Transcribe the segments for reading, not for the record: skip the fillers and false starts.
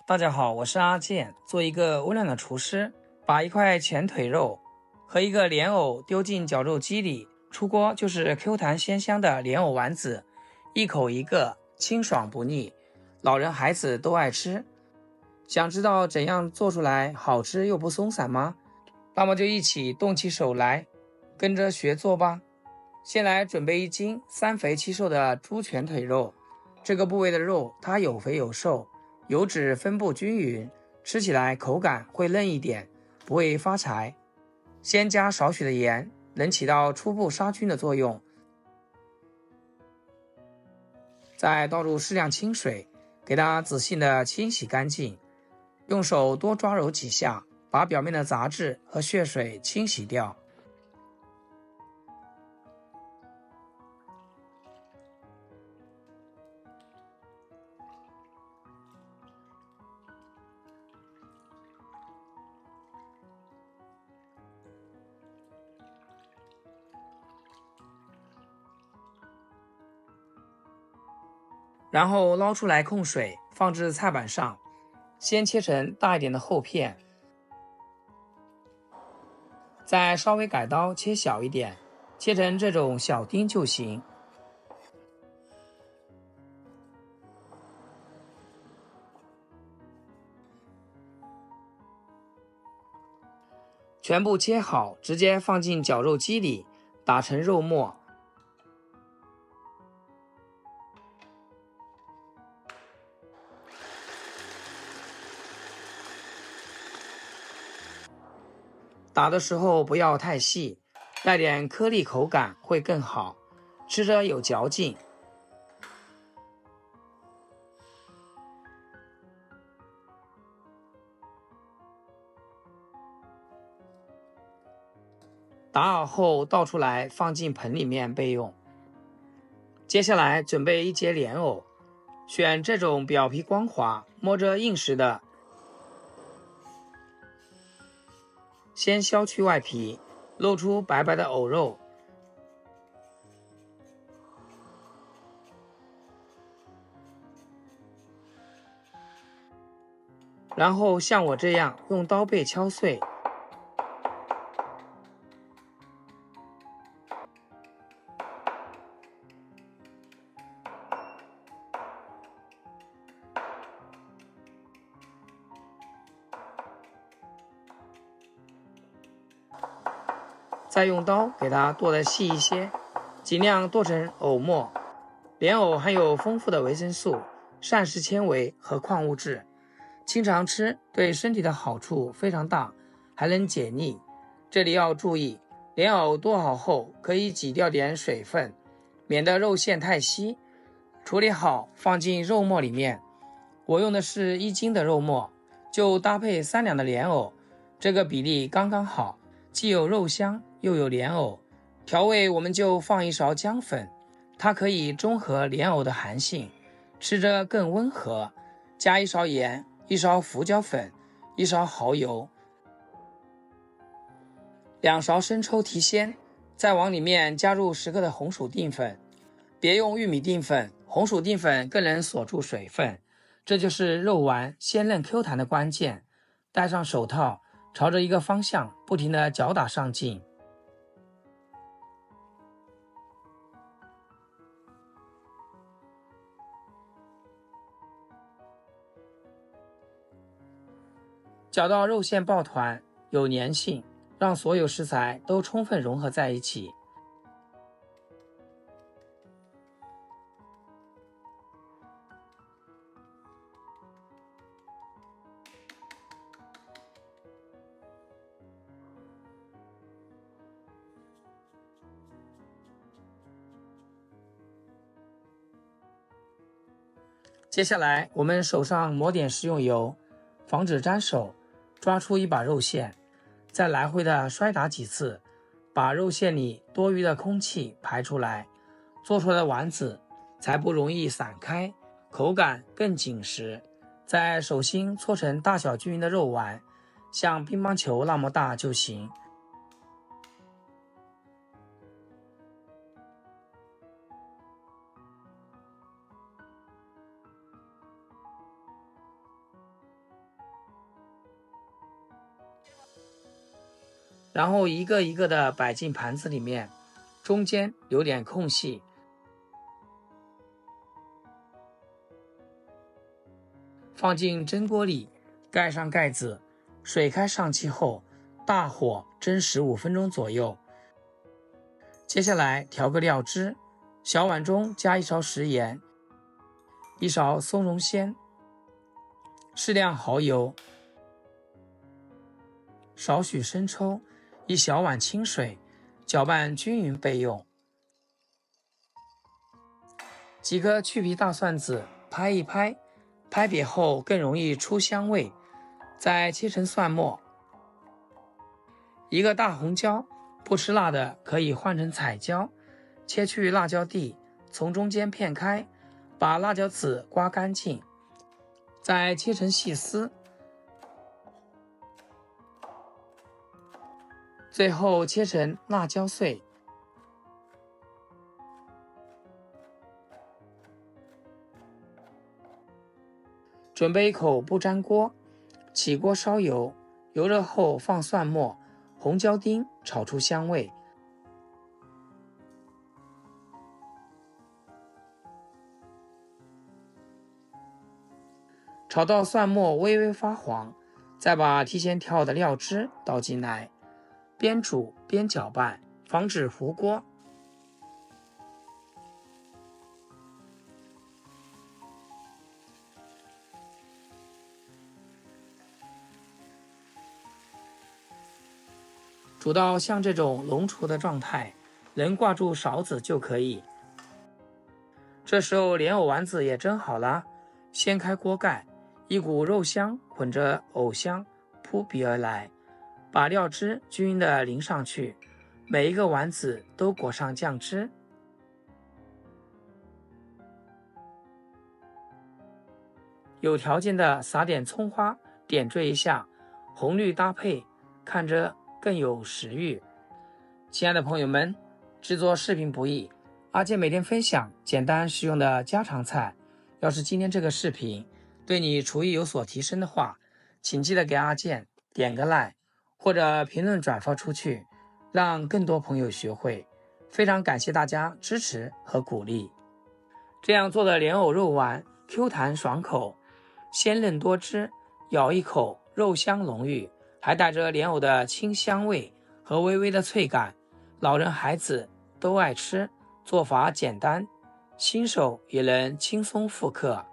大家好，我是阿健，做一个温暖的厨师，把一块前腿肉和一个莲藕丢进绞肉机里，出锅就是 Q 弹鲜香的莲藕丸子，一口一个，清爽不腻，老人孩子都爱吃。想知道怎样做出来好吃又不松散吗？那么就一起动起手来，跟着学做吧。先来准备1斤3肥7瘦的猪全腿肉，这个部位的肉它有肥有瘦，油脂分布均匀，吃起来口感会嫩一点，不会发柴。先加少许的盐，能起到初步杀菌的作用。再倒入适量清水，给它仔细的清洗干净，用手多抓揉几下，把表面的杂质和血水清洗掉。然后捞出来控水，放置菜板上，先切成大一点的厚片，再稍微改刀切小一点，切成这种小丁就行。全部切好，直接放进绞肉机里，打成肉末。打的时候不要太细，带点颗粒口感会更好，吃着有嚼劲。打好后倒出来放进盆里面备用。接下来准备1节莲藕，选这种表皮光滑、摸着硬实的。先削去外皮，露出白白的藕肉。然后像我这样用刀背敲碎。再用刀给它剁得细一些，尽量剁成藕末。莲藕含有丰富的维生素、膳食纤维和矿物质，经常吃对身体的好处非常大，还能解腻。这里要注意，莲藕剁好后可以挤掉点水分，免得肉馅太稀。处理好放进肉末里面，我用的是1斤的肉末，就搭配3两的莲藕，这个比例刚刚好，既有肉香又有莲藕。调味我们就放1勺姜粉，它可以中和莲藕的寒性，吃着更温和。加1勺盐，1勺胡椒粉，1勺蚝油，2勺生抽提鲜，再往里面加入10克的红薯淀粉，别用玉米淀粉，红薯淀粉更能锁住水分。这就是肉丸鲜嫩 Q 弹的关键。戴上手套，朝着一个方向不停地搅打上劲。搅到肉馅抱团，有粘性，让所有食材都充分融合在一起。接下来我们手上抹点食用油，防止沾手，抓出一把肉馅，再来回的摔打几次，把肉馅里多余的空气排出来，做出来的丸子才不容易散开，口感更紧实。在手心搓成大小均匀的肉丸，像乒乓球那么大就行。然后一个一个的摆进盘子里面，中间留点空隙。放进蒸锅里，盖上盖子，水开上气后，大火蒸15分钟左右。接下来调个料汁，小碗中加1勺食盐，1勺松茸鲜，适量蚝油，少许生抽，1小碗清水，搅拌均匀备用。几颗去皮大蒜子拍一拍，拍瘪后更容易出香味，再切成蒜末。1个大红椒，不吃辣的可以换成彩椒，切去辣椒蒂，从中间片开，把辣椒籽刮干净，再切成细丝。最后切成辣椒碎。准备一口不粘锅，起锅烧油，油热后放蒜末、红椒丁，炒出香味。炒到蒜末微微发黄，再把提前调好的料汁倒进来，边煮边搅拌，防止糊锅。煮到像这种浓稠的状态，能挂住勺子就可以。这时候莲藕丸子也蒸好了，掀开锅盖，一股肉香混着藕香扑鼻而来，把料汁均匀地淋上去，每一个丸子都裹上酱汁。有条件的撒点葱花，点缀一下，红绿搭配，看着更有食欲。亲爱的朋友们，制作视频不易，阿健每天分享简单实用的家常菜。要是今天这个视频对你厨艺有所提升的话，请记得给阿健点个 like， 或者评论转发出去，让更多朋友学会。非常感谢大家支持和鼓励。这样做的莲藕肉丸 Q 弹爽口，鲜嫩多汁，咬一口肉香浓郁，还带着莲藕的清香味和微微的脆感，老人孩子都爱吃，做法简单，新手也能轻松复刻。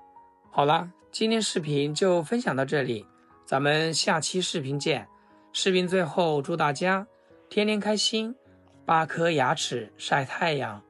好了，今天视频就分享到这里，咱们下期视频见。视频最后祝大家天天开心，8颗牙齿晒太阳。